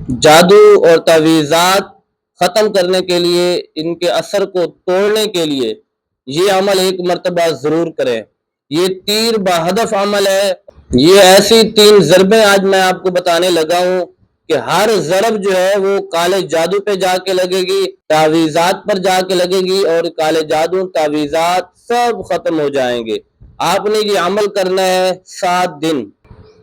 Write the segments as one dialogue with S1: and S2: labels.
S1: جادو اور تعویذات ختم کرنے کے لیے، ان کے اثر کو توڑنے کے لیے یہ عمل ایک مرتبہ ضرور کریں۔ یہ تیر بہدف عمل ہے۔ یہ ایسی 3 ضربیں آج میں آپ کو بتانے لگا ہوں کہ ہر ضرب جو ہے وہ کالے جادو پہ جا کے لگے گی، تعویذات پر جا کے لگے گی، اور کالے جادو تعویذات سب ختم ہو جائیں گے۔ آپ نے یہ عمل کرنا ہے 7 دن۔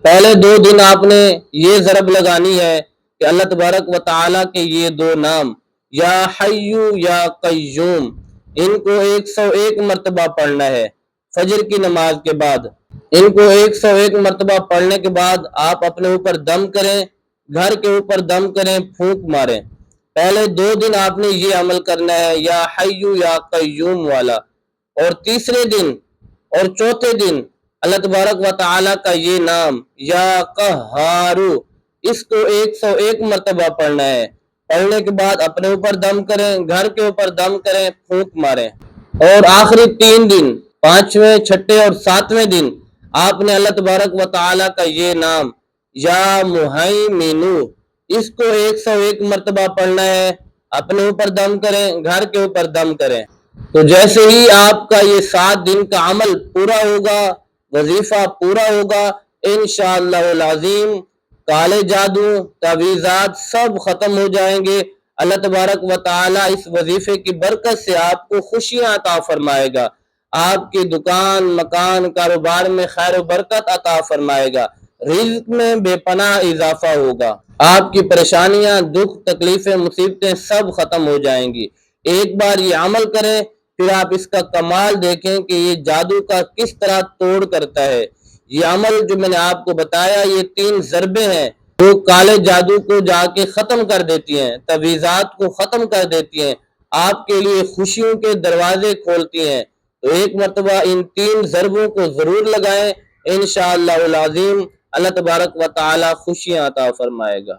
S1: پہلے 2 دن آپ نے یہ ضرب لگانی ہے کہ اللہ تبارک و تعالیٰ کے یہ 2 نام یا حیو یا قیوم، ان کو 101 مرتبہ پڑھنا ہے فجر کی نماز کے بعد۔ ان کو 101 مرتبہ پڑھنے کے بعد آپ اپنے اوپر دم کریں، گھر کے اوپر دم کریں، پھونک ماریں۔ پہلے 2 دن آپ نے یہ عمل کرنا ہے یا حیو یا قیوم والا، اور تیسرے دن اور چوتھے دن اللہ تبارک و تعالیٰ کا یہ نام یا قہارو، اس کو 101 مرتبہ پڑھنا ہے۔ پڑھنے کے بعد اپنے اوپر دم کریں، گھر کے اوپر دم کریں، پھونک ماریں۔ اور آخری 3 دن، 5ویں، 6ٹھے اور 7ویں دن آپ نے اللہ تبارک و تعالیٰ کا یہ نام یا مہیمنو، اس کو 101 مرتبہ پڑھنا ہے۔ اپنے اوپر دم کریں، گھر کے اوپر دم کریں۔ تو جیسے ہی آپ کا یہ 7 دن کا عمل پورا ہوگا، وظیفہ پورا ہوگا، انشاءاللہ العظیم کالے جادو تعویذات سب ختم ہو جائیں گے۔ اللہ تبارک و تعالیٰ اس وظیفے کی برکت سے آپ کو خوشیاں عطا فرمائے گا، آپ کی دکان، مکان، کاروبار میں خیر و برکت عطا فرمائے گا، رزق میں بے پناہ اضافہ ہوگا، آپ کی پریشانیاں، دکھ، تکلیفیں، مصیبتیں سب ختم ہو جائیں گی۔ ایک بار یہ عمل کریں، پھر آپ اس کا کمال دیکھیں کہ یہ جادو کا کس طرح توڑ کرتا ہے۔ یہ عمل جو میں نے آپ کو بتایا، یہ 3 ضربیں ہیں جو کالے جادو کو جا کے ختم کر دیتی ہیں، تعویذات کو ختم کر دیتی ہیں، آپ کے لیے خوشیوں کے دروازے کھولتی ہیں۔ تو ایک مرتبہ ان 3 ضربوں کو ضرور لگائیں، انشاءاللہ العظیم اللہ تبارک و تعالی خوشیاں عطا فرمائے گا۔